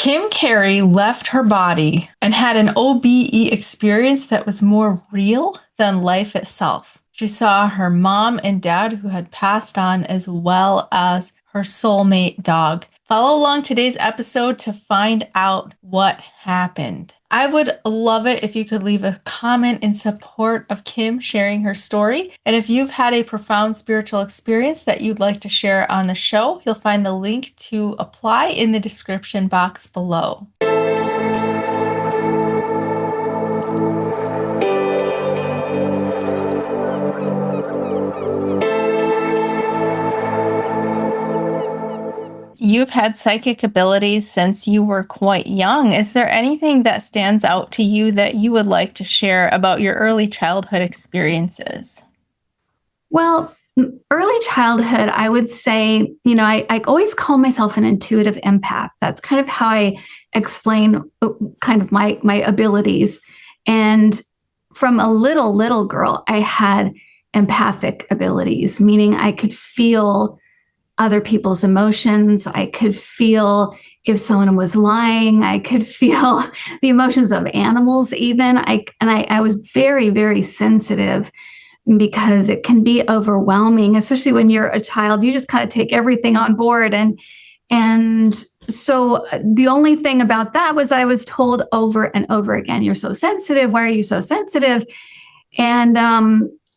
Kim Carey left her body and had an OBE experience that was more real than life itself. She saw her mom and dad who had passed on, as well as her soulmate dog. Follow along today's episode to find out what happened. I would love it if you could leave a comment in support of Kim sharing her story. And if you've had a profound spiritual experience that you'd like to share on the show, you'll find the link to apply in the description box below. You've had psychic abilities since you were quite young. Is there anything that stands out to you that you would like to share about your early childhood experiences? Well, early childhood, I would say, I always call myself an intuitive empath. That's kind of how I explain kind of my abilities. And from a little girl, I had empathic abilities, meaning I could feel other people's emotions. I could feel if someone was lying. I could feel the emotions of animals even. I was very, very sensitive because it can be overwhelming, especially when you're a child. You just kind of take everything on board. And so the only thing about that was I was told over and over again, you're so sensitive. Why are you so sensitive?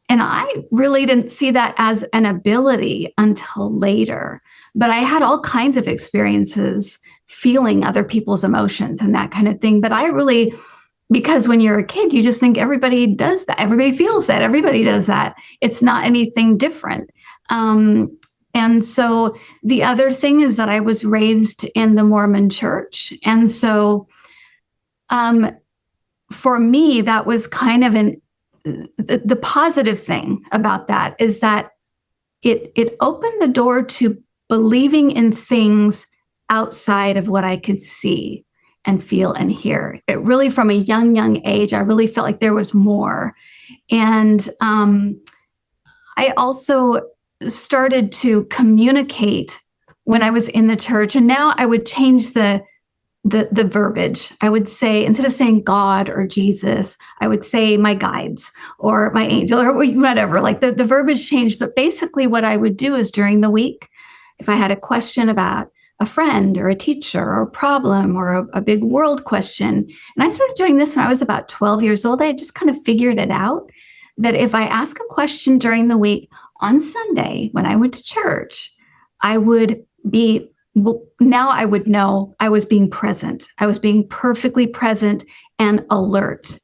And I really didn't see that as an ability until later. But I had all kinds of experiences feeling other people's emotions and that kind of thing. But because when you're a kid, you just think everybody does that. Everybody feels that. Everybody does that. It's not anything different. And so the other thing is that I was raised in the Mormon church. And so for me, that was kind of the positive thing about that is that it opened the door to believing in things outside of what I could see and feel and hear. It really, from a young age, I really felt like there was more. And I also started to communicate when I was in the church. And now I would change the verbiage. I would say, instead of saying God or Jesus, I would say my guides or my angel or whatever. Like the verbiage changed. But basically what I would do is during the week, if I had a question about a friend or a teacher or a problem or a big world question, and I started doing this when I was about 12 years old, I just kind of figured it out that if I ask a question during the week on Sunday when I went to church, I would know I was being present. I was being perfectly present and alert.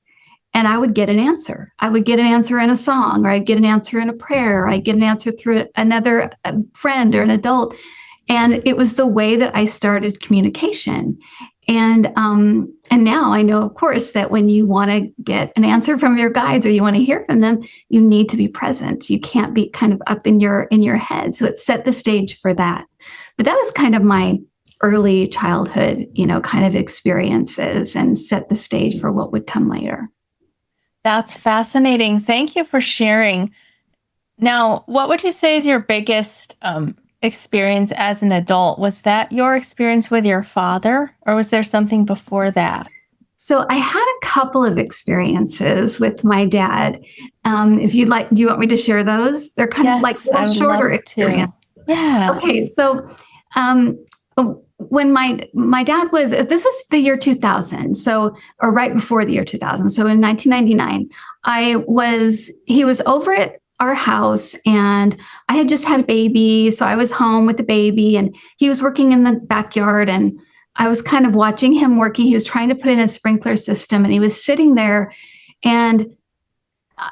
And I would get an answer. I would get an answer in a song, or I'd get an answer in a prayer, or I'd get an answer through another friend or an adult. And it was the way that I started communication. And now I know, of course, that when you want to get an answer from your guides or you want to hear from them, you need to be present. You can't be kind of up in your head. So it set the stage for that. But that was kind of my early childhood, kind of experiences and set the stage for what would come later. That's fascinating. Thank you for sharing. Now, what would you say is your biggest experience as an adult? Was that your experience with your father, or was there something before that? So I had a couple of experiences with my dad. If you'd like, do you want me to share those? They're kind of like shorter experience. Yeah. Okay. So when my dad this is the year 2000. So, or right before the year 2000. So in 1999, he was over at our house and I had just had a baby. So I was home with the baby and he was working in the backyard and I was kind of watching him working. He was trying to put in a sprinkler system and he was sitting there. And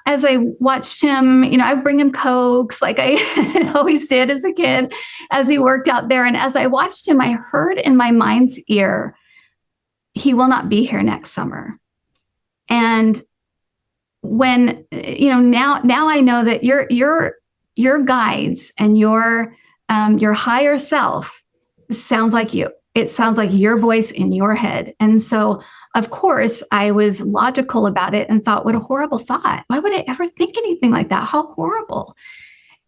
as I watched him, I would bring him Cokes like I always did as a kid as he worked out there. And as I watched him, I heard in my mind's ear, he will not be here next summer. And when, now I know that your guides and your higher self sounds like you. It sounds like your voice in your head. And so, of course, I was logical about it and thought, what a horrible thought. Why would I ever think anything like that? How horrible.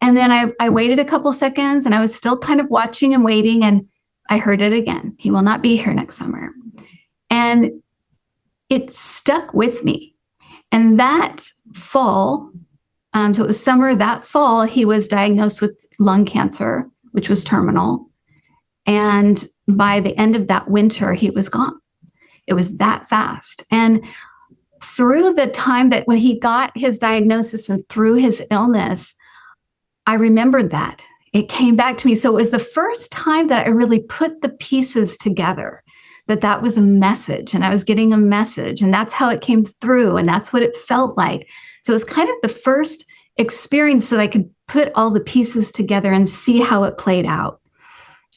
And then I waited a couple seconds and I was still kind of watching and waiting. And I heard it again. He will not be here next summer. And it stuck with me. And that fall, so it was summer, that fall, he was diagnosed with lung cancer, which was terminal. And by the end of that winter, he was gone. It was that fast. And through the time that when he got his diagnosis and through his illness, I remembered that. It came back to me. So it was the first time that I really put the pieces together, that was a message and I was getting a message, and that's how it came through. And that's what it felt like. So it was kind of the first experience that I could put all the pieces together and see how it played out.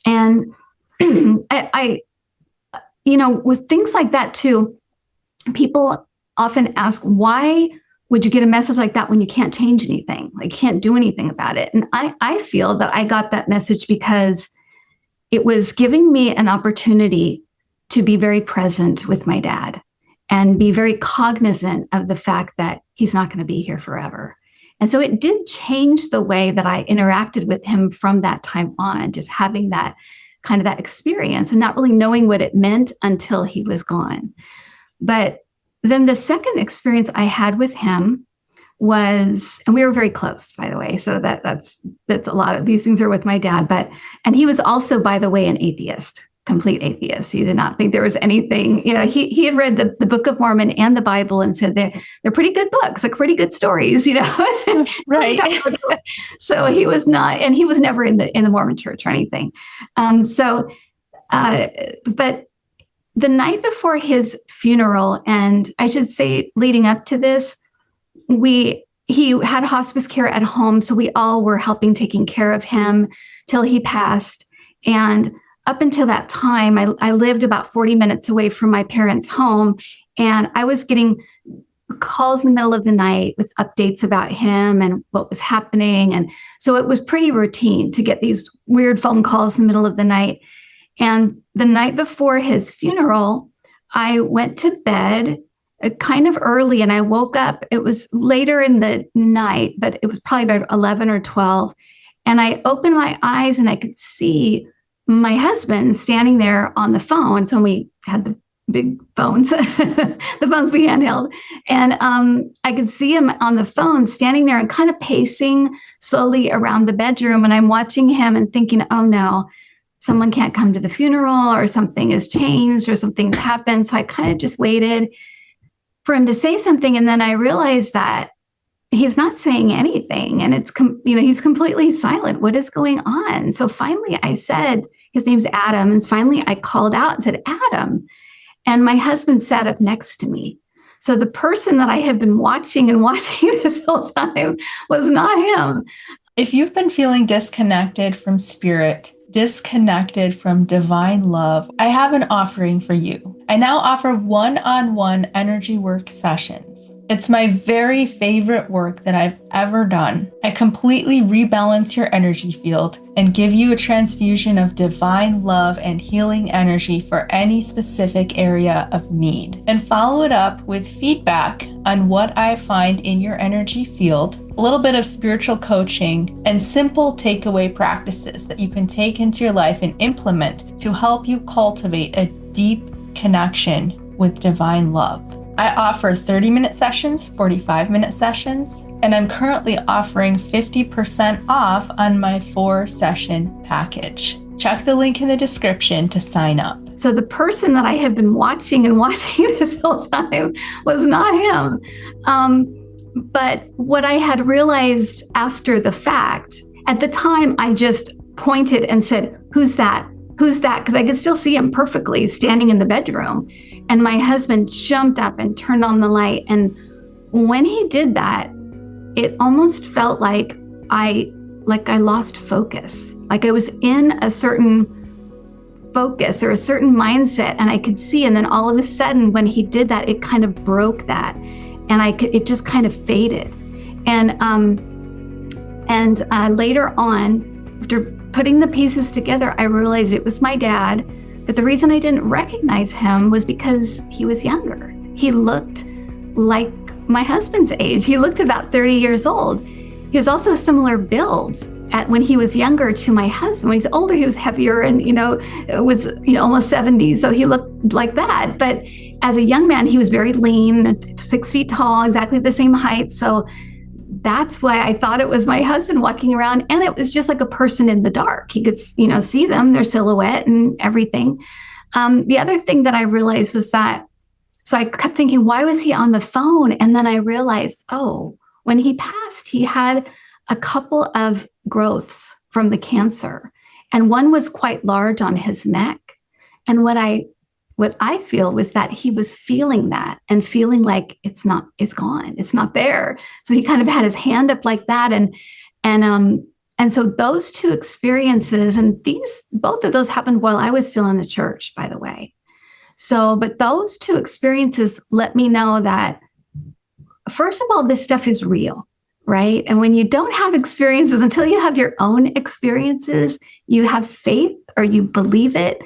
And I with things like that too, people often ask, why would you get a message like that when you can't change anything? Like, you can't do anything about it. And I feel that I got that message because it was giving me an opportunity to be very present with my dad and be very cognizant of the fact that he's not going to be here forever. And so it did change the way that I interacted with him from that time on, just having that kind of that experience and not really knowing what it meant until he was gone. But then the second experience I had with him was, and we were very close, by the way. So that's a lot of these things are with my dad, and he was also, by the way, an atheist, complete atheist. He did not think there was anything, he had read the Book of Mormon and the Bible and said they're pretty good books, like pretty good stories, Right. So he was not, and he was never in the Mormon church or anything. But the night before his funeral, and I should say leading up to this, he had hospice care at home. So we all were helping taking care of him till he passed. And up until that time, I lived about 40 minutes away from my parents' home. And I was getting calls in the middle of the night with updates about him and what was happening. And so it was pretty routine to get these weird phone calls in the middle of the night. And the night before his funeral, I went to bed kind of early and I woke up. It was later in the night, but it was probably about 11 or 12. And I opened my eyes and I could see my husband standing there on the phone. So we had the big phones, the phones we handheld. And I could see him on the phone standing there and kind of pacing slowly around the bedroom. And I'm watching him and thinking, oh no, someone can't come to the funeral, or something has changed, or something's happened. So I kind of just waited for him to say something. And then I realized that he's not saying anything, and he's completely silent. What is going on? So finally I said, his name's Adam. And finally I called out and said, Adam. And my husband sat up next to me. So the person that I had been watching this whole time was not him. If you've been feeling disconnected from spirit, disconnected from divine love, I have an offering for you. I now offer one-on-one energy work sessions. It's my very favorite work that I've ever done. I completely rebalance your energy field and give you a transfusion of divine love and healing energy for any specific area of need, and follow it up with feedback on what I find in your energy field, a little bit of spiritual coaching, and simple takeaway practices that you can take into your life and implement to help you cultivate a deep connection with divine love. I offer 30-minute sessions, 45-minute sessions, and I'm currently offering 50% off on my 4-session package. Check the link in the description to sign up. So the person that I had been watching this whole time was not him. But what I had realized after the fact, at the time, I just pointed and said, "Who's that? Who's that?" Because I could still see him perfectly standing in the bedroom. And my husband jumped up and turned on the light. And when he did that, it almost felt like I lost focus. Like I was in a certain focus or a certain mindset, and I could see. And then all of a sudden, when he did that, it kind of broke that, and it just kind of faded. And later on, after putting the pieces together, I realized it was my dad. But the reason I didn't recognize him was because he was younger. He looked like my husband's age. He looked about 30 years old. He was also a similar build. at when he was younger to my husband. When he's older, he was heavier and, was, almost 70. So he looked like that. But as a young man, he was very lean, 6 feet tall, exactly the same height. So that's why I thought it was my husband walking around. And it was just like a person in the dark. He could, see them, their silhouette and everything. The other thing that I realized was that, so I kept thinking, why was he on the phone? And then I realized, oh, when he passed, he had a couple of growths from the cancer, and one was quite large on his neck. And what I feel was that he was feeling that and feeling like it's gone, it's not there. So he kind of had his hand up like that, and so those two experiences, and both of those happened while I was still in the church, by the way. So, but those two experiences let me know that, first of all, this stuff is real, right? And when you don't have experiences, until you have your own experiences, you have faith or you believe it.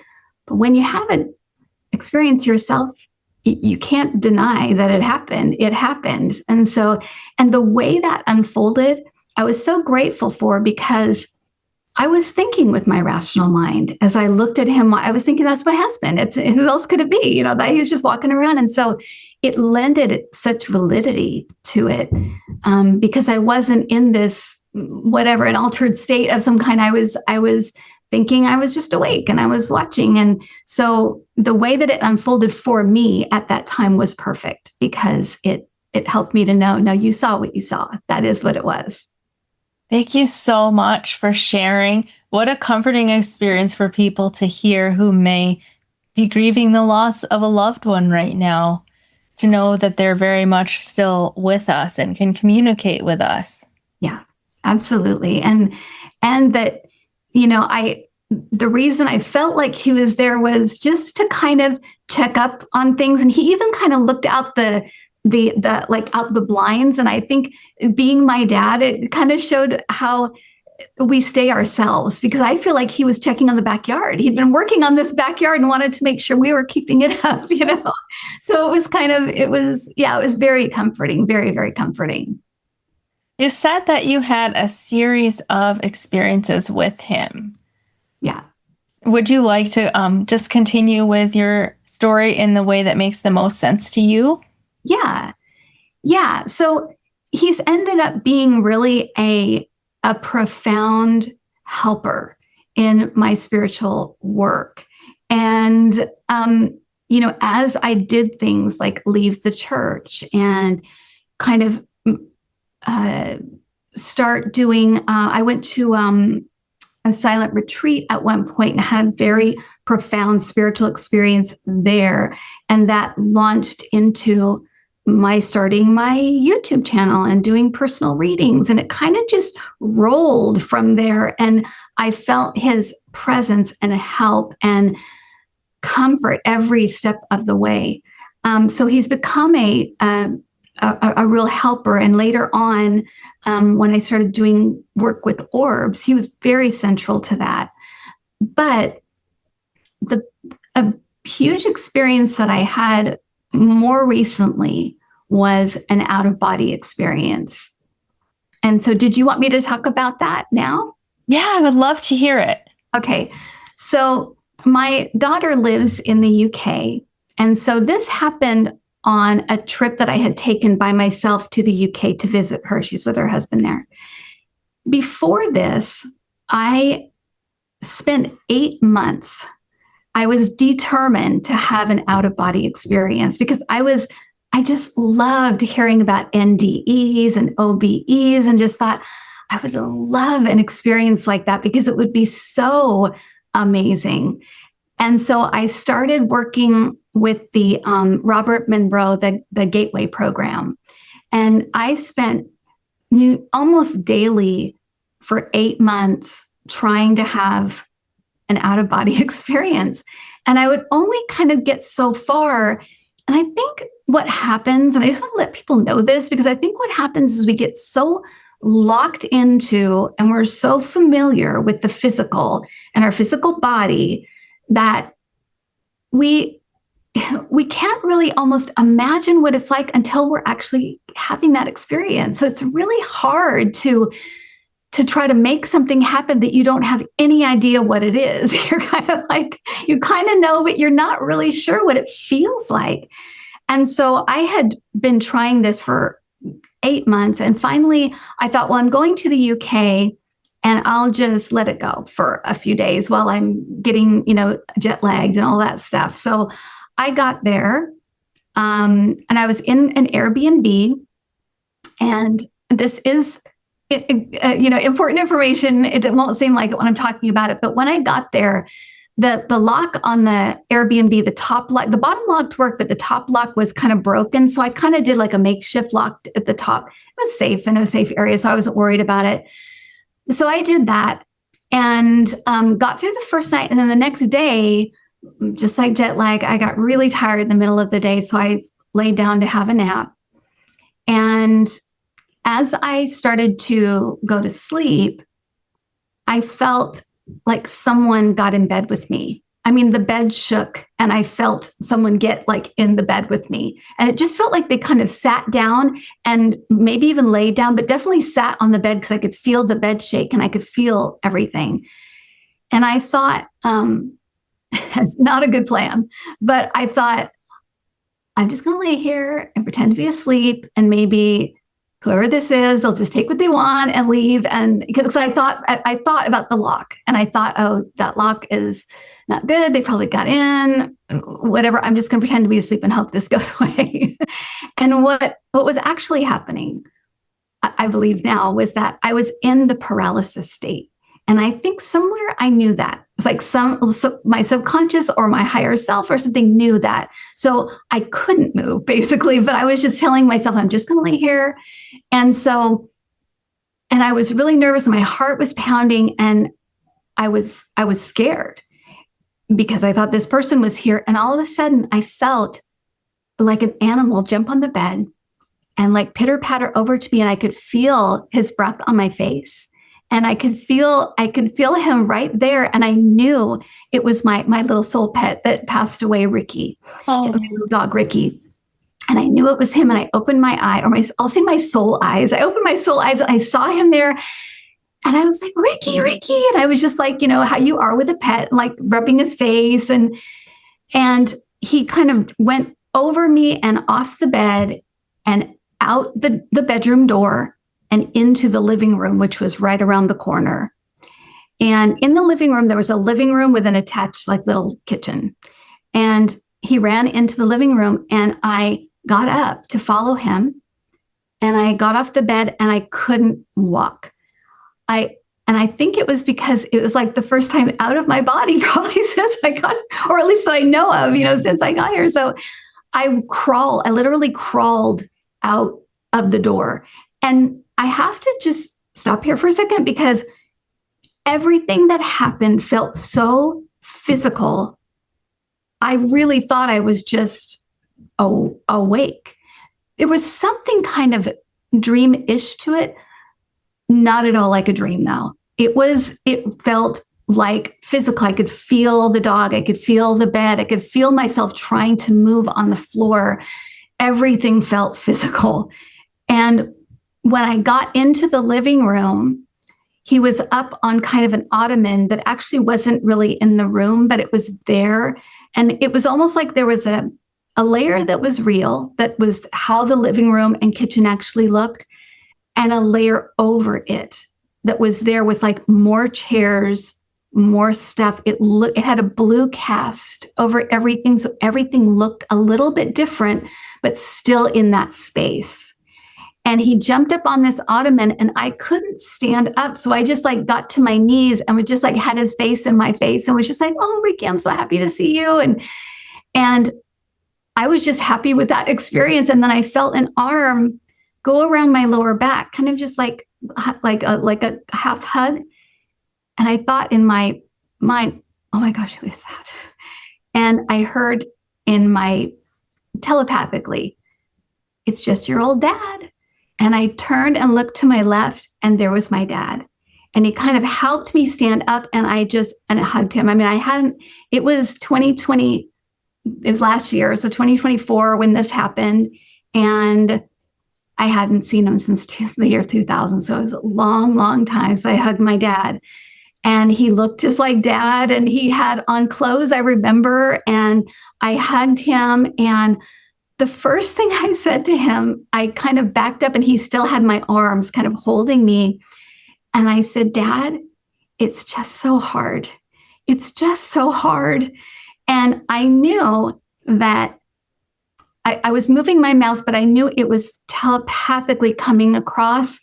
But when you have an experience yourself, you can't deny that it happened. It happened. And the way that unfolded, I was so grateful for, because I was thinking with my rational mind as I looked at him. I was thinking, that's my husband. Who else could it be? That he was just walking around. And so it lended such validity to it, because I wasn't in this an altered state of some kind. I was thinking I was just awake and I was watching. And so the way that it unfolded for me at that time was perfect, because it helped me to know, no, you saw what you saw. That is what it was. Thank you so much for sharing. What a comforting experience for people to hear who may be grieving the loss of a loved one right now, to know that they're very much still with us and can communicate with us. Yeah, absolutely. And that, the reason I felt like he was there was just to kind of check up on things. And he even kind of looked out out the blinds. And I think, being my dad, it kind of showed how we stay ourselves, because I feel like he was checking on the backyard. He'd been working on this backyard and wanted to make sure we were keeping it up, So it was very comforting, very, very comforting. You said that you had a series of experiences with him. Yeah. Would you like to just continue with your story in the way that makes the most sense to you? Yeah. Yeah. So he's ended up being really a profound helper in my spiritual work. And, as I did things like leave the church and kind of start doing, I went to a silent retreat at one point and had very profound spiritual experience there. And that launched into my starting my YouTube channel and doing personal readings. And it kind of just rolled from there. And I felt his presence and help and comfort every step of the way. So he's become a real helper. And later on, when I started doing work with Orbs, he was very central to that. But a huge experience that I had more recently was an out-of-body experience. And so did you want me to talk about that now? Yeah, I would love to hear it. Okay. So my daughter lives in the UK. And so this happened on a trip that I had taken by myself to the UK to visit her. She's with her husband there. Before this, I spent 8 months. I was determined to have an out-of-body experience, because I just loved hearing about NDEs and OBEs, and just thought I would love an experience like that, because it would be so amazing. And so I started working with the Robert Monroe, the Gateway program. And I spent almost daily for 8 months trying to have an out-of-body experience. And I would only kind of get so far. And I think what happens, and I just want to let people know this, because I think what happens is we get so locked into, and we're so familiar with the physical and our physical body, that we can't really almost imagine what it's like until we're actually having that experience. So it's really hard to to try to make something happen that you don't have any idea what it is. You're kind of like, you kind of know, but you're not really sure what it feels like. And so I had been trying this for 8 months. And finally, I thought, well, I'm going to the UK and I'll just let it go for a few days while I'm getting, jet lagged and all that stuff. So I got there and I was in an Airbnb. And this is, important information. It won't seem like it when I'm talking about it. But when I got there, the lock on the Airbnb, the bottom lock worked, but the top lock was kind of broken. So I kind of did like a makeshift lock at the top. It was safe in a safe area, so I wasn't worried about it. So I did that and got through the first night. And then the next day, just like jet lag, I got really tired in the middle of the day. So I laid down to have a nap. And as I started to go to sleep, I felt like someone got in bed with me. I mean, the bed shook and I felt someone get like in the bed with me. And it just felt like they kind of sat down and maybe even laid down, but definitely sat on the bed because I could feel the bed shake and I could feel everything. And I thought, not a good plan, but I thought, I'm just going to lay here and pretend to be asleep, and maybe whoever this is, they'll just take what they want and leave. And because I thought about the lock, and I thought, oh, that lock is not good. They probably got in, whatever. I'm just going to pretend to be asleep and hope this goes away. And what was actually happening, I believe now, was that I was in the paralysis state. And I think somewhere I knew that. It's like my subconscious or my higher self or something knew that. So I couldn't move basically, but I was just telling myself, I'm just going to lay here. And I was really nervous and my heart was pounding and I was scared because I thought this person was here. And all of a sudden I felt like an animal jump on the bed and like pitter patter over to me. And I could feel his breath on my face. And I could feel him right there. And I knew it was my little soul pet that passed away, Ricky, my little dog, Ricky. And I knew it was him. And I opened my eye, I'll say my soul eyes. I opened my soul eyes and I saw him there. And I was like, Ricky. And I was just like, how you are with a pet, like rubbing his face. And he kind of went over me and off the bed and out the bedroom door and into the living room, which was right around the corner. And in the living room, there was a living room with an attached like little kitchen. And he ran into the living room and I got up to follow him. And I got off the bed and I couldn't walk. I think it was because it was like the first time out of my body probably since I got, or at least that I know of, since I got here. So I literally crawled out of the door. And I have to just stop here for a second because everything that happened felt so physical. I really thought I was just awake. There was something kind of dream-ish to it. Not at all like a dream, though. It felt like physical. I could feel the dog. I could feel the bed. I could feel myself trying to move on the floor. Everything felt physical. And when I got into the living room, he was up on kind of an ottoman that actually wasn't really in the room, but it was there. And it was almost like there was a layer that was real, that was how the living room and kitchen actually looked, and a layer over it that was there with like more chairs, more stuff. It had a blue cast over everything. So everything looked a little bit different, but still in that space. And he jumped up on this ottoman and I couldn't stand up. So I just like got to my knees and was just like had his face in my face and was just like, oh, Ricky, I'm so happy to see you. And I was just happy with that experience. And then I felt an arm go around my lower back, kind of just like a half hug. And I thought in my mind, oh my gosh, who is that? And I heard in my telepathically, it's just your old dad. And I turned and looked to my left and there was my dad. And he kind of helped me stand up and I hugged him. I mean, it was 2020, it was last year. So 2024 when this happened. And I hadn't seen him since the year 2000. So it was a long, long time. So I hugged my dad, and he looked just like dad, and he had on clothes, I remember, and I hugged him. And the first thing I said to him, I kind of backed up, and he still had my arms kind of holding me. And I said, Dad, it's just so hard. It's just so hard. And I knew that I was moving my mouth, but I knew it was telepathically coming across.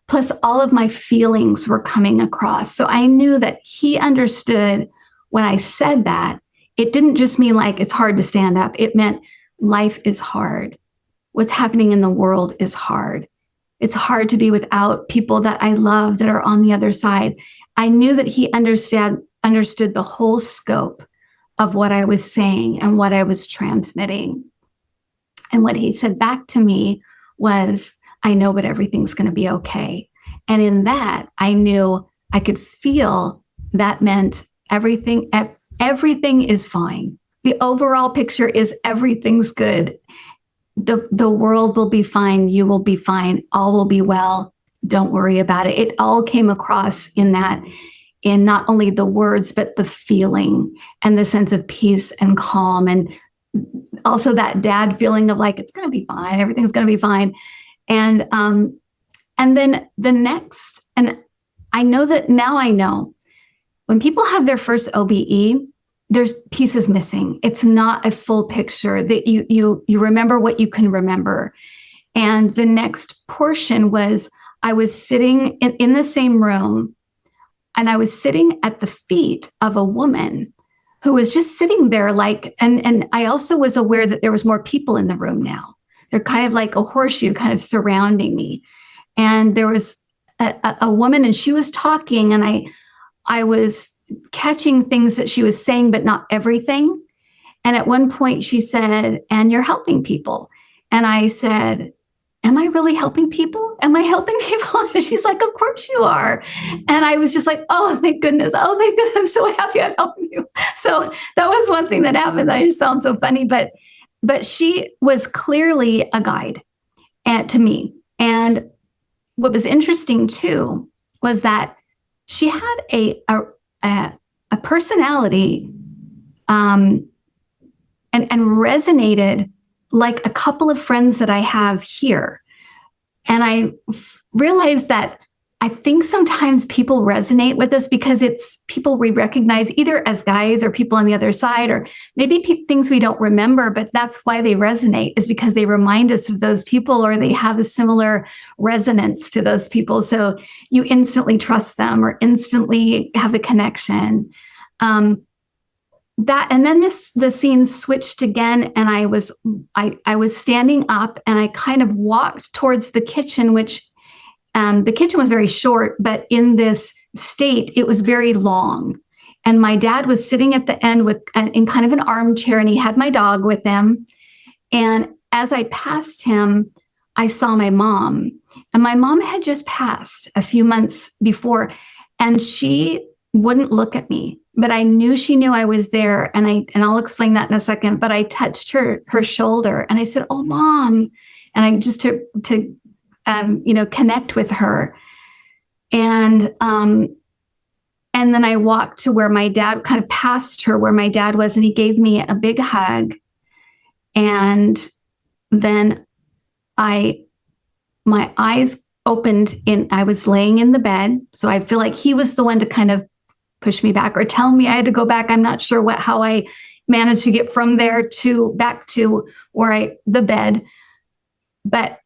Plus, all of my feelings were coming across. So I knew that he understood when I said that. It didn't just mean like it's hard to stand up. It meant life is hard. What's happening in the world is hard. It's hard to be without people that I love that are on the other side. I knew that he understood the whole scope of what I was saying and what I was transmitting. And what he said back to me was, I know, but everything's going to be okay. And in that, I knew I could feel that meant everything is fine. The overall picture is everything's good. The world will be fine. You will be fine. All will be well. Don't worry about it. It all came across in that, in not only the words, but the feeling and the sense of peace and calm. And also that dad feeling of like, it's going to be fine. Everything's going to be fine. And then the next, and I know that now I know when people have their first OBE, there's pieces missing. It's not a full picture that you remember what you can remember. And the next portion was I was sitting in the same room, and I was sitting at the feet of a woman who was just sitting there like, and I also was aware that there was more people in the room now. They're kind of like a horseshoe kind of surrounding me. And there was a woman, and she was talking, and I was catching things that she was saying, but not everything. And at one point she said, and you're helping people. And I said, am I really helping people? Am I helping people? And she's like, of course you are. And I was just like, oh, thank goodness. Oh, thank goodness. I'm so happy I'm helping you. So that was one thing that happened. I just sound so funny, but she was clearly a guide to me. And what was interesting too, was that she had a personality and resonated like a couple of friends that I have here. And I realized that I think sometimes people resonate with us because it's people we recognize either as guys or people on the other side, or maybe things we don't remember, but that's why they resonate, is because they remind us of those people, or they have a similar resonance to those people. So you instantly trust them or instantly have a connection. And then the scene switched again, and I was standing up, and I kind of walked towards the kitchen, which the kitchen was very short, but in this state, it was very long. And my dad was sitting at the end in kind of an armchair, and he had my dog with him. And as I passed him, I saw my mom, and my mom had just passed a few months before, and she wouldn't look at me, but I knew she knew I was there. And I'll explain that in a second, but I touched her shoulder, and I said, oh, Mom. And I just to connect with her. And then I walked to where my dad, kind of past her where my dad was, and he gave me a big hug. And then my eyes opened, I was laying in the bed. So I feel like he was the one to kind of push me back or tell me I had to go back. I'm not sure how I managed to get from there back to the bed. But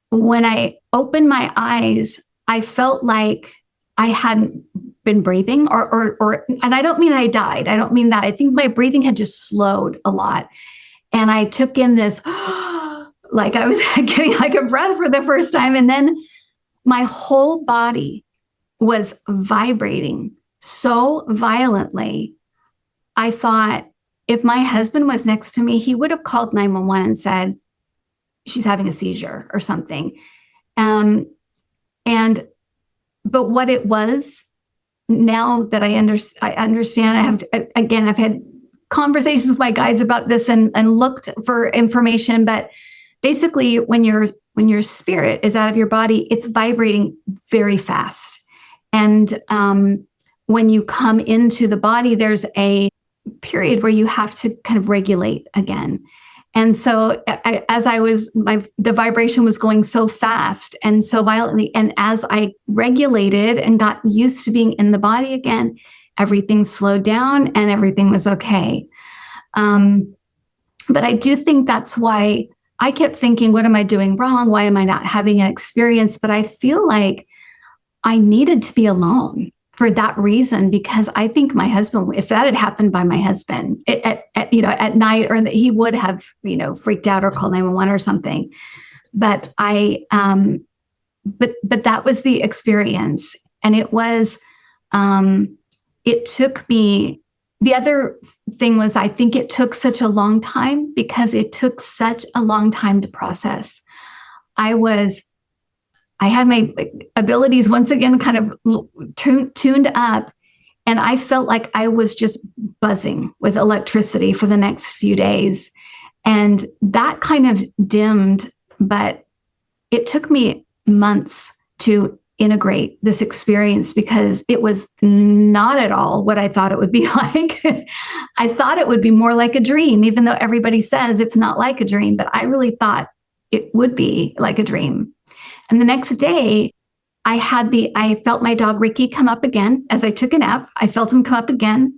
when I opened my eyes, I felt like I hadn't been breathing and I don't mean I died. I don't mean that. I think my breathing had just slowed a lot. And I took in this, like I was getting like a breath for the first time. And then my whole body was vibrating so violently. I thought if my husband was next to me, he would have called 911 and said, she's having a seizure or something. But what it was, now that I understand, I've had conversations with my guides about this and looked for information, but basically when you're when your spirit is out of your body, it's vibrating very fast. And when you come into the body, there's a period where you have to kind of regulate again. And so the vibration was going so fast and so violently. And as I regulated and got used to being in the body again, everything slowed down and everything was okay. But I do think that's why I kept thinking, what am I doing wrong? Why am I not having an experience? But I feel like I needed to be alone for that reason, because I think my husband, if that had happened by my husband at night, or that he would have, freaked out or called 911 or something. But but that was the experience. And it was, it took me, the other thing was, I think it took such a long time because it took such a long time to process. I had my abilities once again kind of tuned up, and I felt like I was just buzzing with electricity for the next few days. And that kind of dimmed, but it took me months to integrate this experience because it was not at all what I thought it would be like. I thought it would be more like a dream, even though everybody says it's not like a dream, but I really thought it would be like a dream. And the next day, I felt my dog Ricky come up again as I took a nap. I felt him come up again.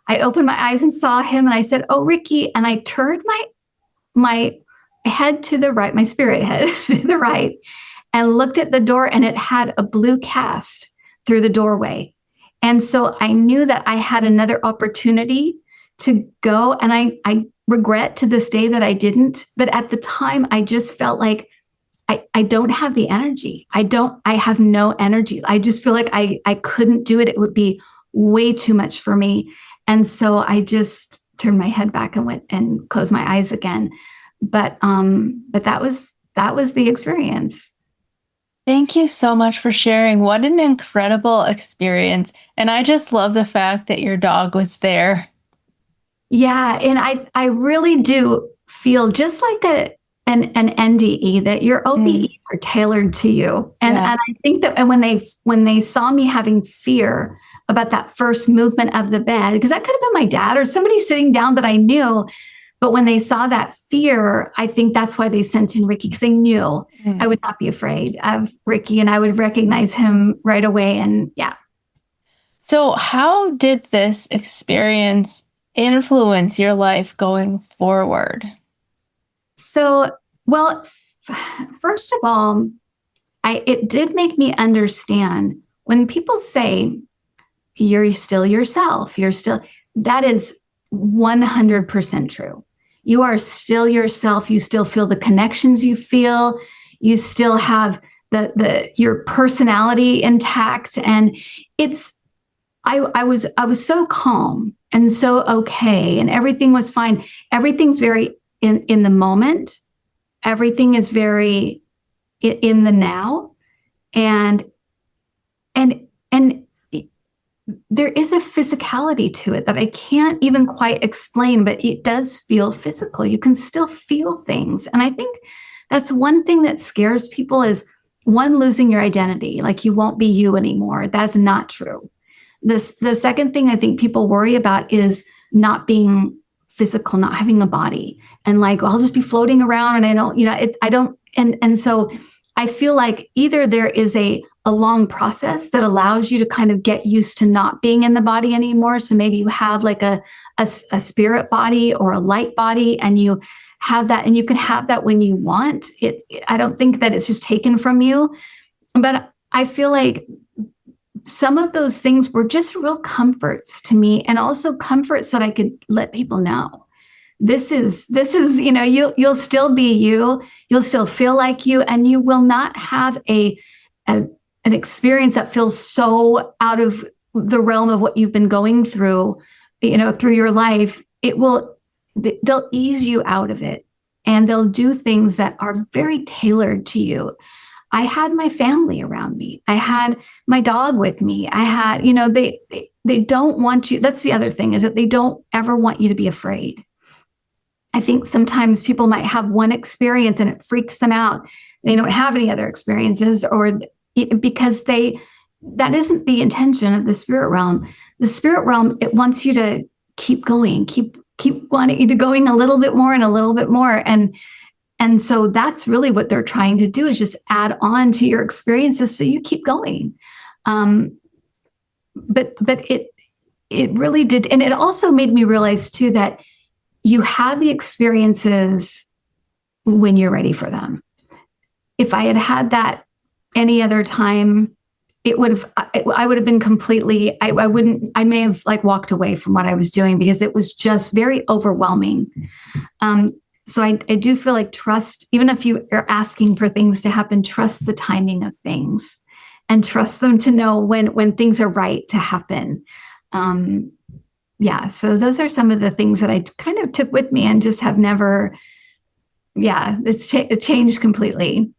I opened my eyes and saw him, and I said, "Oh, Ricky." And I turned my head to the right, my spirit head to the right, and looked at the door, and it had a blue cast through the doorway. And so I knew that I had another opportunity to go. And I regret to this day that I didn't. But at the time, I just felt like I don't have the energy. I have no energy. I just feel like I couldn't do it. It would be way too much for me. And so I just turned my head back and went and closed my eyes again. But that was the experience. Thank you so much for sharing. What an incredible experience. And I just love the fact that your dog was there. Yeah. And I really do feel just like an NDE, that your OBEs are tailored to you. And I think that when they saw me having fear about that first movement of the bed, because that could have been my dad or somebody sitting down that I knew, but when they saw that fear, I think that's why they sent in Ricky, because they knew I would not be afraid of Ricky and I would recognize him right away. And yeah. So how did this experience influence your life going forward? So, well, first of all, it did make me understand when people say you're still yourself, that is 100% true. You are still yourself. You still feel the connections you feel. You still have your personality intact. And I was so calm and so okay, and everything was fine. Everything's very in the moment. Everything is very in the now, and there is a physicality to it that I can't even quite explain, but it does feel physical. You can still feel things, and I think that's one thing that scares people is one, losing your identity, like you won't be you anymore. That's not true. The second thing I think people worry about is not being physical, not having a body, and like, well, I'll just be floating around and I don't, and so I feel like either there is a long process that allows you to kind of get used to not being in the body anymore. So maybe you have like a spirit body or a light body, and you have that, and you can have that when you want it. I don't think that it's just taken from you, but I feel like some of those things were just real comforts to me, and also comforts that I could let people know. This is, you'll still be you, you'll still feel like you, and you will not have an experience that feels so out of the realm of what you've been going through, through your life. They'll ease you out of it, and they'll do things that are very tailored to you. I had my family around me. I had my dog with me. I had, they don't want you. That's the other thing, is that they don't ever want you to be afraid. I think sometimes people might have one experience and it freaks them out. They don't have any other experiences, or because that isn't the intention of the spirit realm. The spirit realm, it wants you to keep going, keep wanting you to going a little bit more and a little bit more. And so that's really what they're trying to do, is just add on to your experiences so you keep going. But it really did. And it also made me realize too that you have the experiences when you're ready for them. If I had had that any other time, I would have been completely, I may have like walked away from what I was doing, because it was just very overwhelming. So I do feel like trust, even if you are asking for things to happen, trust the timing of things and trust them to know when things are right to happen. Yeah, so those are some of the things that I kind of took with me and just have never, it changed completely.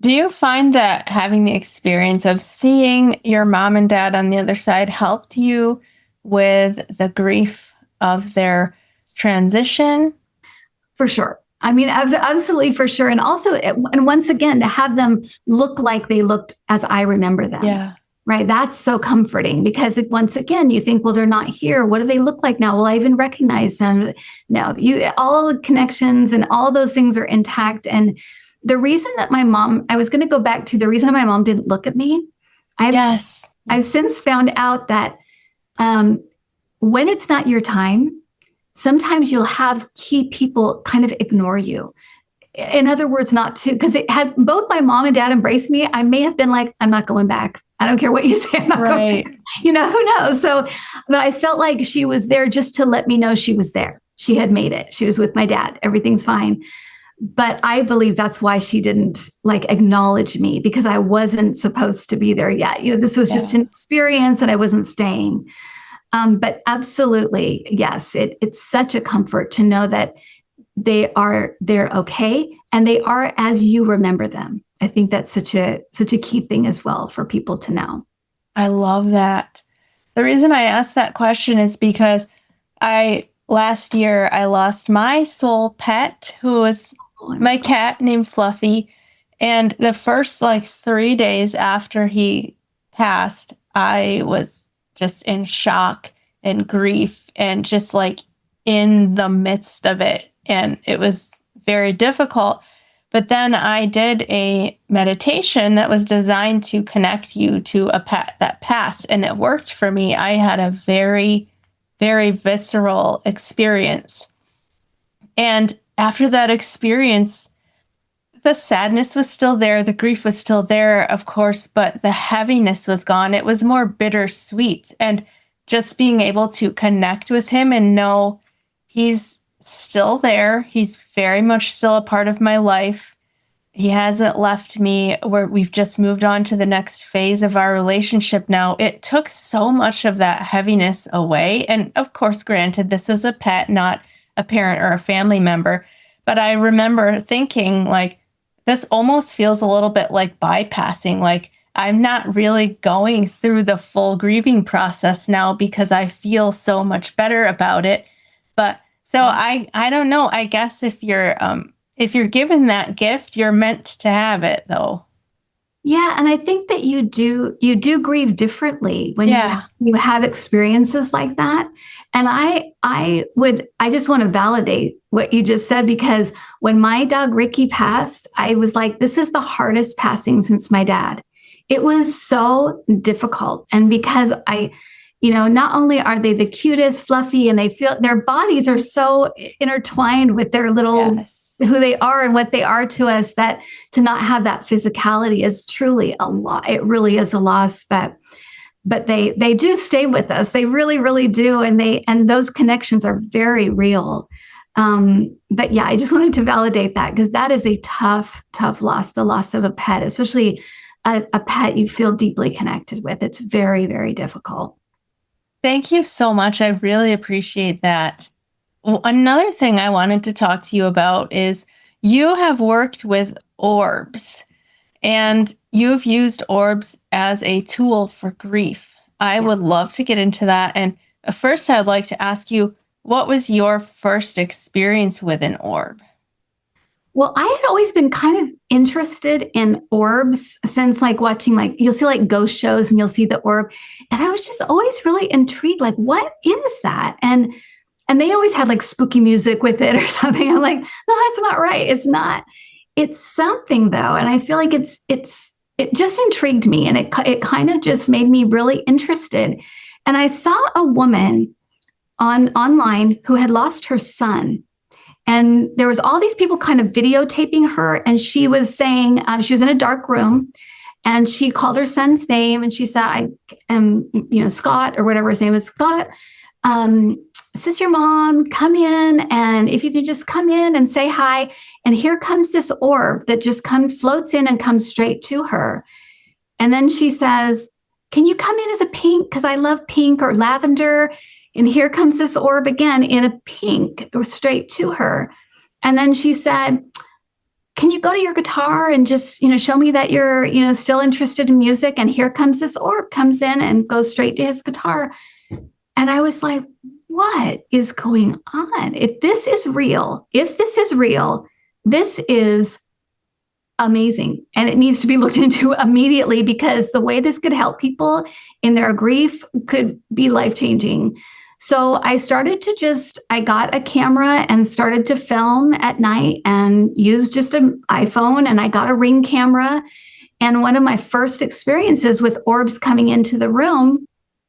Do you find that having the experience of seeing your mom and dad on the other side helped you with the grief of their transition? For sure. I mean, absolutely, for sure. And also, and once again, to have them look like they looked as I remember them. Yeah. Right. That's so comforting, because once again, you think, well, they're not here. What do they look like now? Will I even recognize them? No, all the connections and all those things are intact. And the reason that I was going to go back to the reason my mom didn't look at me. I've since found out that when it's not your time, sometimes you'll have key people kind of ignore you. In other words, not to, because it had both my mom and dad embraced me, I may have been like, I'm not going back. I don't care what you say. I'm not going back. Who knows? So, but I felt like she was there just to let me know she was there. She had made it. She was with my dad. Everything's fine. But I believe that's why she didn't like acknowledge me, because I wasn't supposed to be there yet. This was just an experience and I wasn't staying. But absolutely, yes, it's such a comfort to know that they're okay and they are as you remember them. I think that's such a key thing as well for people to know. I love that. The reason I asked that question is because last year I lost my soul pet, who was my cat named Fluffy. And the first 3 days after he passed, I was just in shock and grief and just in the midst of it. And it was very difficult. But then I did a meditation that was designed to connect you to a pet that passed, and it worked for me. I had a very, very visceral experience. And after that experience, the sadness was still there. The grief was still there, of course, but the heaviness was gone. It was more bittersweet. And just being able to connect with him and know he's still there. He's very much still a part of my life. He hasn't left me. We've just moved on to the next phase of our relationship now. It took so much of that heaviness away. And of course, granted, this is a pet, not a parent or a family member. But I remember thinking, this almost feels a little bit like bypassing. I'm not really going through the full grieving process now because I feel so much better about it. But so I don't know. I guess if you're given that gift, you're meant to have it, though. Yeah, and I think that you do grieve differently when you have experiences like that. And I just want to validate what you just said, because when my dog Ricky passed, I was like, this is the hardest passing since my dad. It was so difficult. And because not only are they the cutest, fluffy, and they feel their bodies are so intertwined with their little who they are and what they are to us, that to not have that physicality is truly a lot. It really is a loss, but they do stay with us. They really, really do. And those connections are very real. But yeah, I just wanted to validate that, because that is a tough, tough loss, the loss of a pet, especially a pet you feel deeply connected with. It's very, very difficult. Thank you so much. I really appreciate that. Another thing I wanted to talk to you about is you have worked with Orbs, and you've used Orbs as a tool for grief. I would love to get into that. And first, I'd like to ask you, What was your first experience with an orb? Well, I had always been kind of interested in orbs since like watching, like you'll see like ghost shows and you'll see the orb. And I was just always really intrigued, like, what is that? And they always had like spooky music with it or something. I'm like, no, that's not right. It's not. It's something though. And I feel like it just intrigued me, and it kind of just made me really interested. And I saw a woman online who had lost her son, and there was all these people kind of videotaping her, and she was saying, she was in a dark room, and she called her son's name, and she said, I am, Scott, or whatever his name was, Scott, is this your mom? Come in, and if you could just come in and say hi. And here comes this orb that just floats in and comes straight to her. And then she says, can you come in as a pink? Because I love pink or lavender. And here comes this orb again in a pink, or straight to her. And then she said, can you go to your guitar and just, show me that you're, still interested in music? And here comes this orb, comes in and goes straight to his guitar. And I was like, what is going on? If this is real, this is amazing. And it needs to be looked into immediately, because the way this could help people in their grief could be life-changing. So I got a camera and started to film at night and used just an iPhone, and I got a Ring camera. And one of my first experiences with orbs coming into the room,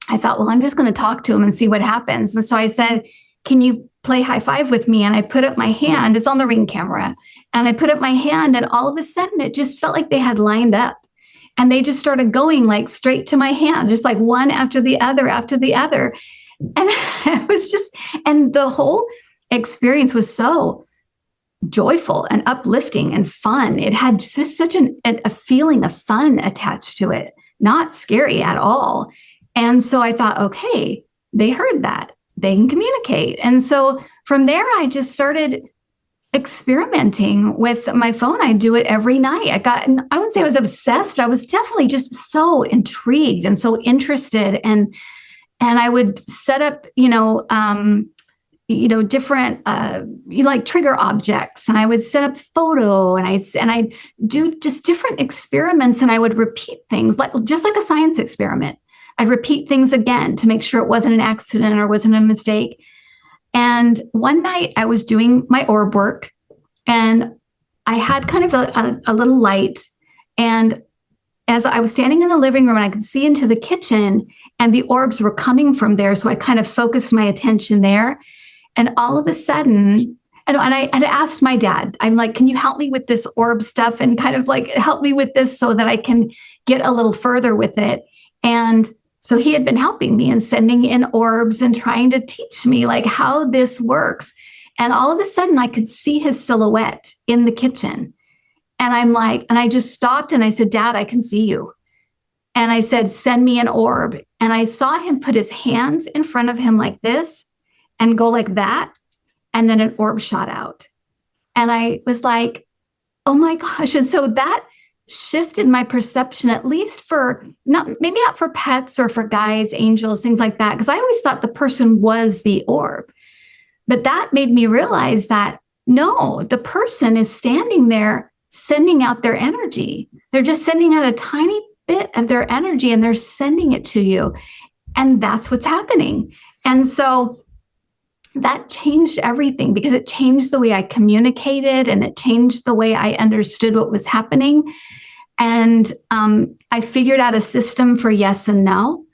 I thought, well, I'm just going to talk to him and see what happens. And so I said, can you play high five with me? And I put up my hand, it's on the Ring camera. And I put up my hand, and all of a sudden it just felt like they had lined up, and they just started going like straight to my hand, just like one after the other after the other. And it was just, and the whole experience was so joyful and uplifting and fun. It had just such a feeling of fun attached to it, not scary at all. And so I thought, okay, they heard that. They can communicate. And so from there, I just started experimenting with my phone. I do it every night. I wouldn't say I was obsessed, but I was definitely just so intrigued and so interested. And I would set up, different, like trigger objects, and I would set up photo, and I do just different experiments, and I would repeat things just like a science experiment. I'd repeat things again to make sure it wasn't an accident or wasn't a mistake. And one night I was doing my orb work, and I had kind of a little light. And as I was standing in the living room, and I could see into the kitchen, and the orbs were coming from there. So I kind of focused my attention there. And all of a sudden, and I asked my dad, I'm like, can you help me with this orb stuff, and kind of like help me with this so that I can get a little further with it. And so he had been helping me and sending in orbs and trying to teach me like how this works. And all of a sudden I could see his silhouette in the kitchen. And I'm like, and I just stopped and I said, Dad, I can see you. And I said, send me an orb. And I saw him put his hands in front of him like this and go like that. And then an orb shot out. And I was like, oh my gosh. And so that shifted my perception, at least for maybe not for pets or for guides, angels, things like that, because I always thought the person was the orb. But that made me realize that no, the person is standing there sending out their energy. They're just sending out a tiny bit of their energy, and they're sending it to you. And that's what's happening. And so that changed everything, because it changed the way I communicated, and it changed the way I understood what was happening. And I figured out a system for yes and no.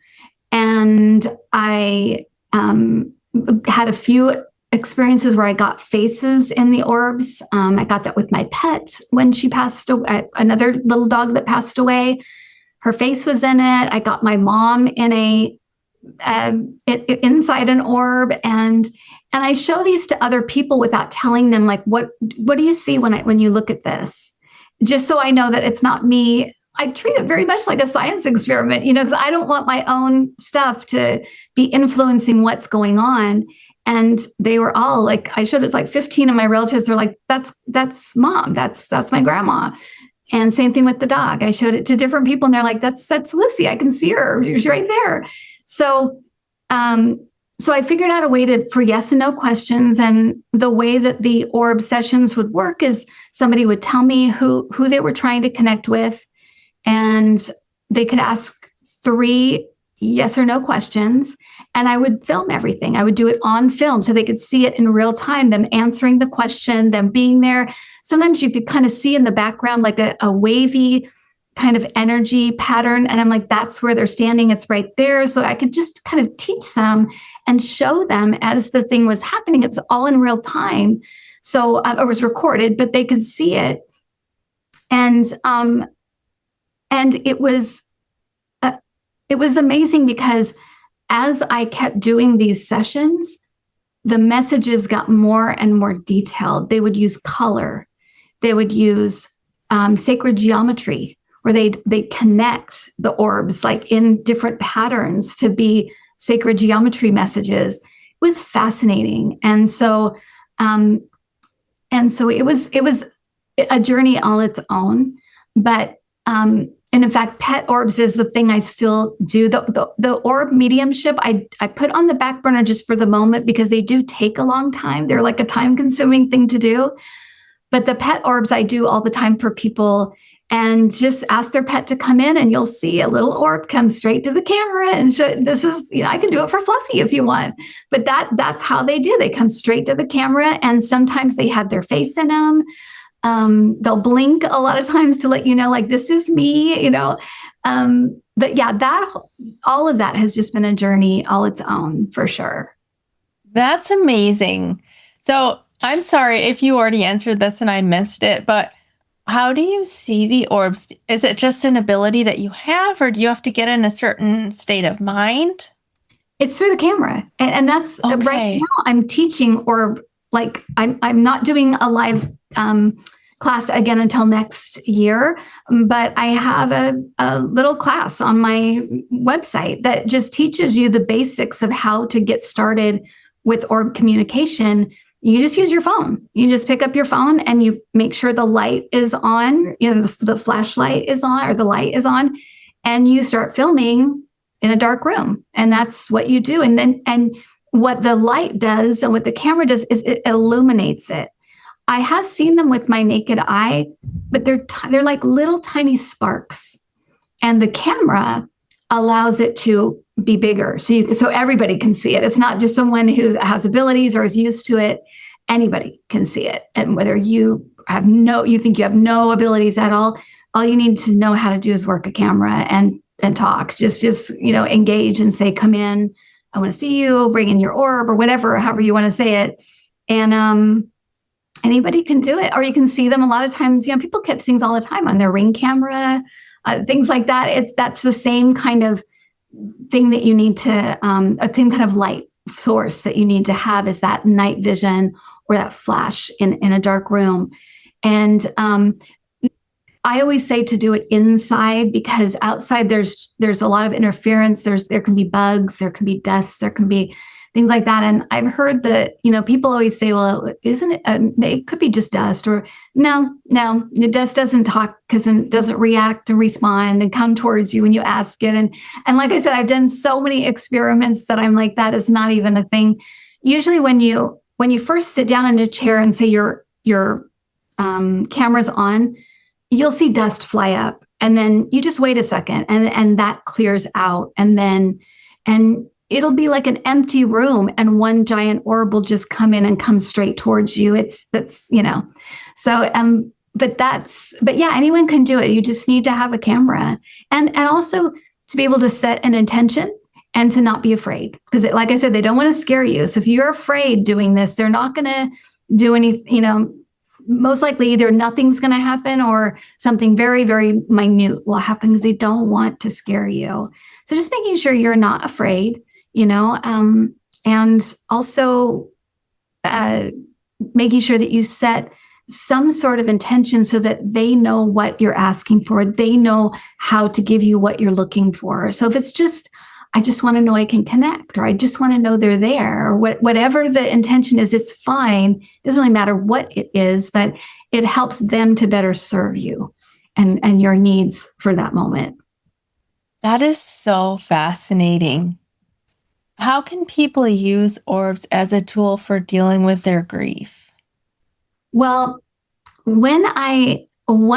And I had a few experiences where I got faces in the orbs. I got that with my pet when she passed away, another little dog that passed away. Her face was in it. I got my mom in inside an orb, and I show these to other people without telling them, like, what do you see when you look at this? Just so I know that it's not me. I treat it very much like a science experiment, because I don't want my own stuff to be influencing what's going on. And they were all like, I showed it, like 15 of my relatives are like, that's mom, that's my grandma. And same thing with the dog. I showed it to different people, and they're like, that's Lucy. I can see her. She's right there. So so I figured out a way for yes and no questions. And the way that the orb sessions would work is somebody would tell me who they were trying to connect with, and they could ask 3 yes or no questions, and I would film everything. I would do it on film so they could see it in real time, them answering the question, them being there. Sometimes you could kind of see in the background like a wavy kind of energy pattern. And I'm like, that's where they're standing. It's right there. So I could just kind of teach them and show them as the thing was happening. It was all in real time. So it was recorded, but they could see it. And it was amazing because as I kept doing these sessions, the messages got more and more detailed. They would use color. They would use sacred geometry, where they connect the orbs like in different patterns to be sacred geometry messages. It was fascinating. And so it was a journey all its own. But and in fact, pet orbs is the thing I still do. The orb mediumship, I put on the back burner just for the moment because they do take a long time. They're like a time-consuming thing to do. But the pet orbs I do all the time for people, and just ask their pet to come in and you'll see a little orb come straight to the camera and show, this is, I can do it for Fluffy if you want. But that's how they do. They come straight to the camera, and sometimes they have their face in them. They'll blink a lot of times to let you know, like, this is me, But yeah, all of that has just been a journey all its own, for sure. That's amazing. So I'm sorry if you already answered this and I missed it, but how do you see the orbs? Is it just an ability that you have, or do you have to get in a certain state of mind? It's through the camera. And that's Okay. Right now I'm teaching orb, like I'm not doing a live class again until next year, but I have a little class on my website that just teaches you the basics of how to get started with orb communication. You just use your phone. You just pick up your phone and you make sure the light is on, the flashlight is on, or the light is on, and you start filming in a dark room. And that's what you do. And what the light does and what the camera does is it illuminates it. I have seen them with my naked eye, but they're like little tiny sparks. And the camera allows it to be bigger, so everybody can see it. It's not just someone who has abilities or is used to it. Anybody can see it, and whether you think you have no abilities at all you need to know how to do is work a camera and talk. Just engage and say, "Come in, I want to see you." Bring in your orb or whatever, however you want to say it, and anybody can do it. Or you can see them a lot of times. People catch things all the time on their Ring camera, things like that. That's the same kind of thing that you need to, a same kind of light source that you need to have, is that night vision or that flash in a dark room. And I always say to do it inside, because outside there's a lot of interference. There can be bugs, there can be dust, there can be things like that. And I've heard that, people always say, well, isn't it, it could be just dust, or no, the dust doesn't talk because it doesn't react and respond and come towards you when you ask it. And like I said, I've done so many experiments that I'm like, that is not even a thing. Usually when you first sit down in a chair and say your camera's on, you'll see dust fly up, and then you just wait a second and that clears out. And it'll be like an empty room, and one giant orb will just come in and come straight towards you. But yeah, anyone can do it. You just need to have a camera, and also to be able to set an intention and to not be afraid. Because like I said, they don't want to scare you. So if you're afraid doing this, they're not going to do any, most likely either nothing's going to happen or something very, very minute will happen, because they don't want to scare you. So just making sure you're not afraid, and also making sure that you set some sort of intention so that they know what you're asking for. They know how to give you what you're looking for. So if it's just, I just want to know I can connect, or I just want to know they're there, or whatever the intention is, it's fine. It doesn't really matter what it is, but it helps them to better serve you and your needs for that moment. That is so fascinating. How can people use orbs as a tool for dealing with their grief? Well, one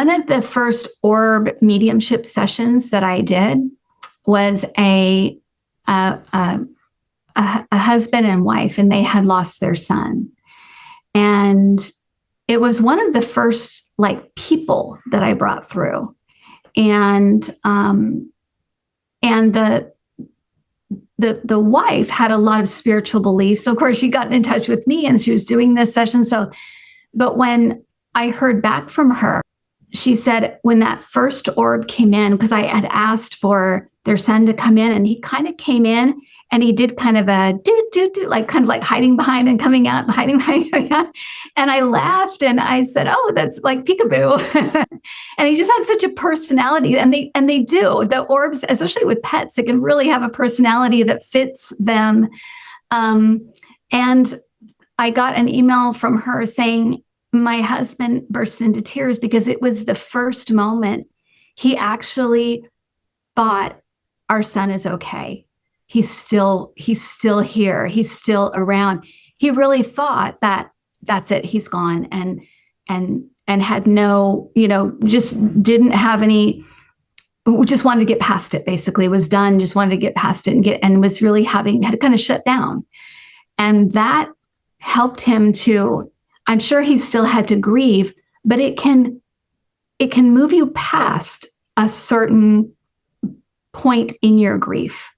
of the first orb mediumship sessions that I did was a, a, a husband and wife, and they had lost their son. And it was one of the first like people that I brought through. And and the wife had a lot of spiritual beliefs. So of course, she got in touch with me and she was doing this session. So, but when I heard back from her, she said when that first orb came in, because I had asked for their son to come in, and he kind of came in and he did kind of a do, like kind of like hiding behind and coming out and hiding behind. And I laughed and I said, "Oh, that's like peekaboo." And he just had such a personality, and they do. The orbs, especially with pets, it can really have a personality that fits them. And I got an email from her saying my husband burst into tears because it was the first moment he actually thought our son is okay. He's still here. He's still around. He really thought that that's it. He's gone, and had no, just didn't have any, just wanted to get past it. Basically, was done. Just wanted to get past it and was really had to kind of shut down, and that helped him to. I'm sure he still had to grieve, but it can move you past a certain point in your grief.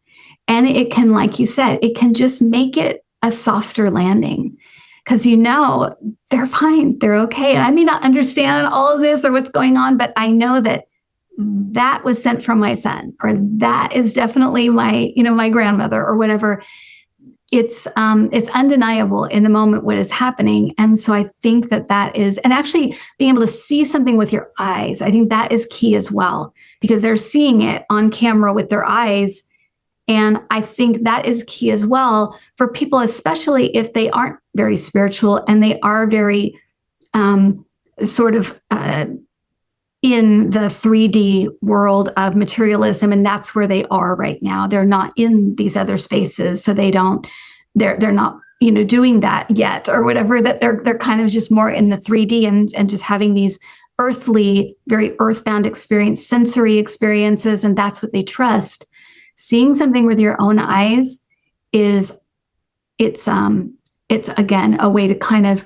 And it can, like you said, it can just make it a softer landing because they're fine, they're okay. And I may not understand all of this or what's going on, but I know that was sent from my son, or that is definitely my grandmother or whatever. It's undeniable in the moment what is happening. And so I think that is, and actually being able to see something with your eyes, I think that is key as well, because they're seeing it on camera with their eyes. And I think that is key as well for people, especially if they aren't very spiritual and they are very sort of in the 3D world of materialism. And that's where they are right now. They're not in these other spaces. So they're not, doing that yet or whatever, that they're kind of just more in the 3D and just having these earthly, very earthbound sensory experiences. And that's what they trust. Seeing something with your own eyes it's again a way to kind of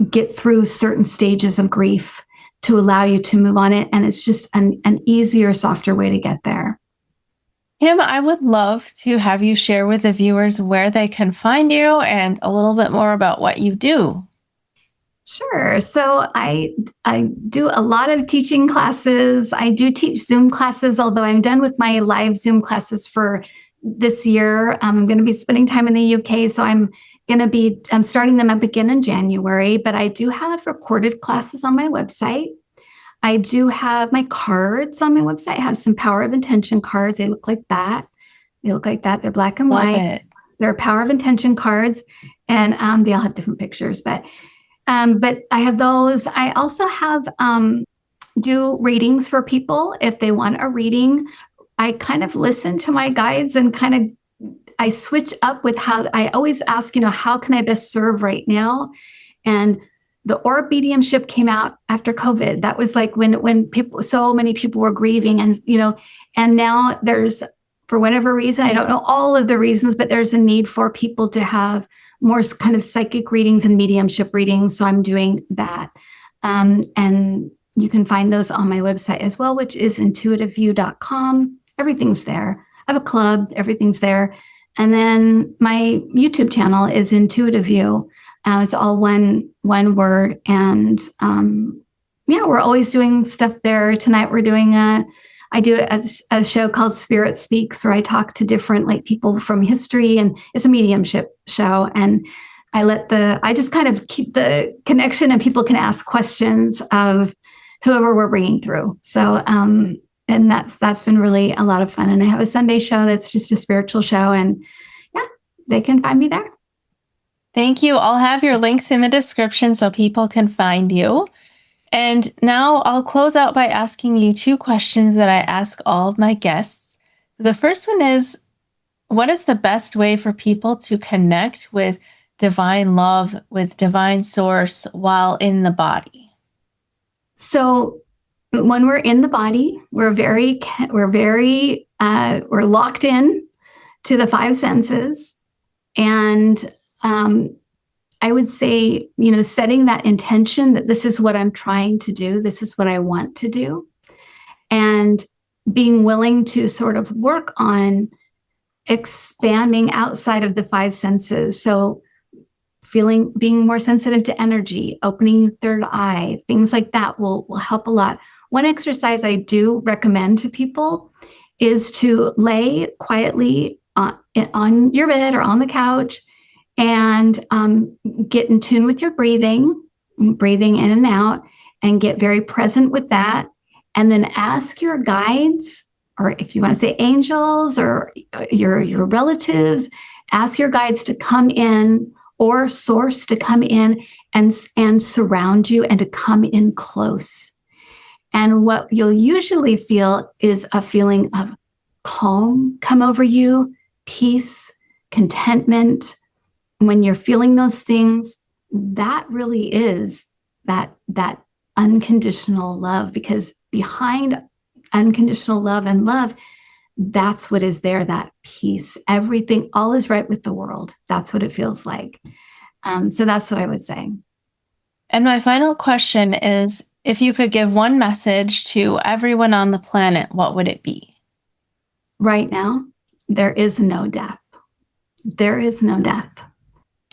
get through certain stages of grief to allow you to move on it, and it's just an easier, softer way to get there. Kim, I would love to have you share with the viewers where they can find you and a little bit more about what you do. Sure. So I do a lot of teaching classes. I do teach Zoom classes, although I'm done with my live Zoom classes for this year. I'm going to be spending time in the UK, so I'm starting them up again in January. But I do have recorded classes on my website. I do have my cards on my website. I have some Power of Intention cards. They look like that. They're black and Love white. it. They're Power of Intention cards, and they all have different pictures, but I have those. I also have do readings for people if they want a reading. I kind of listen to my guides and I switch up with how I always ask, how can I best serve right now? And the orb mediumship came out after COVID. That was like when so many people were grieving, and now there's, for whatever reason, I don't know all of the reasons, but there's a need for people to have more kind of psychic readings and mediumship readings. So I'm doing that. And you can find those on my website as well, which is intuitiveview.com. Everything's there. I have a club, everything's there. And then my YouTube channel is Intuitive View. It's all one word. And we're always doing stuff there. Tonight we're doing I do it as a show called Spirit Speaks, where I talk to different people from history, and it's a mediumship show. And I just kind of keep the connection, and people can ask questions of whoever we're bringing through. So, and that's been really a lot of fun. And I have a Sunday show that's just a spiritual show, and they can find me there. Thank you. I'll have your links in the description so people can find you. And now I'll close out by asking you two questions that I ask all of my guests. The first one is, What is the best way for people to connect with divine love, with divine source while in the body? So when we're in the body, we're locked in to the five senses. And I would say, setting that intention that this is what I'm trying to do, this is what I want to do, and being willing to sort of work on expanding outside of the five senses. So being more sensitive to energy, opening third eye, things like that will help a lot. One exercise I do recommend to people is to lay quietly on your bed or on the couch and get in tune with your breathing in and out, and get very present with that. And then ask your guides, or if you want to say angels or your relatives, ask your guides to come in, or source to come in and surround you and to come in close. And what you'll usually feel is a feeling of calm come over you, peace, contentment. When you're feeling those things, that really is that unconditional love, because behind unconditional love and love, that's what is there, that peace. Everything, all is right with the world. That's what it feels like. So that's what I would say. And my final question is, if you could give one message to everyone on the planet, what would it be? Right now, there is no death. There is no death.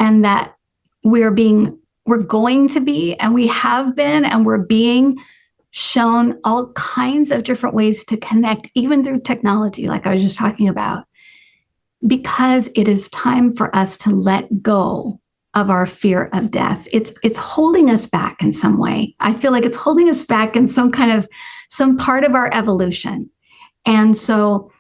And that we're going to be, and we have been, and we're being shown all kinds of different ways to connect, even through technology, like I was just talking about, because it is time for us to let go of our fear of death. It's holding us back in some way. I feel like it's holding us back in some part of our evolution. And so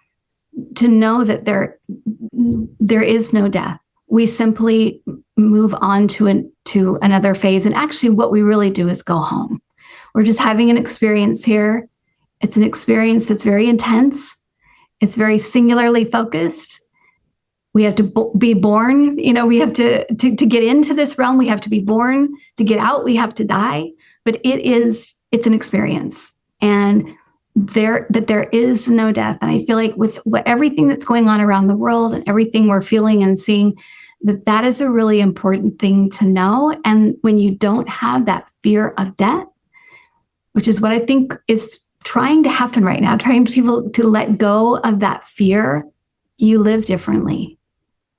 to know that there is no death, we simply move on to another phase. And actually what we really do is go home. We're just having an experience here. It's an experience that's very intense. It's very singularly focused. We have to be born, we have to get into this realm. We have to be born. To get out, we have to die. But it's an experience. And there is no death. And I feel like with everything that's going on around the world and everything we're feeling and seeing, that is a really important thing to know. And when you don't have that fear of death, which is what I think is trying to happen right now, trying people to let go of that fear, you live differently.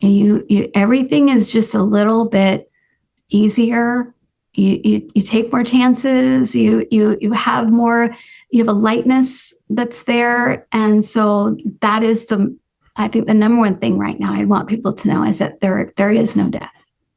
And you everything is just a little bit easier. You take more chances. You have a lightness that's there. And so that is I think the number one thing right now I want people to know is that there is no death.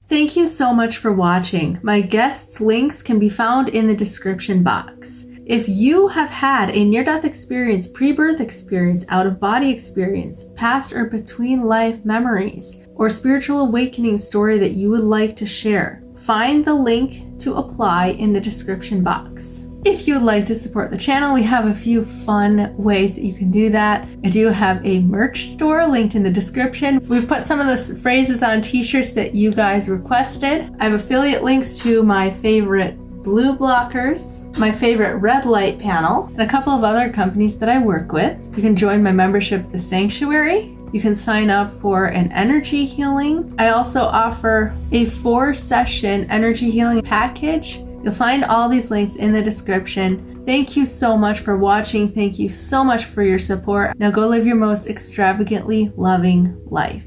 Thank you so much for watching. My guests' links can be found in the description box. If you have had a near-death experience, pre-birth experience, out-of-body experience, past or between life memories, or spiritual awakening story that you would like to share, find the link to apply in the description box. If you would like to support the channel, we have a few fun ways that you can do that. I do have a merch store linked in the description. We've put some of the phrases on t-shirts that you guys requested. I have affiliate links to my favorite blue blockers, my favorite red light panel, and a couple of other companies that I work with. You can join my membership at the Sanctuary. You can sign up for an energy healing. I also offer a 4-session energy healing package. You'll find all these links in the description. Thank you so much for watching. Thank you so much for your support. Now go live your most extravagantly loving life.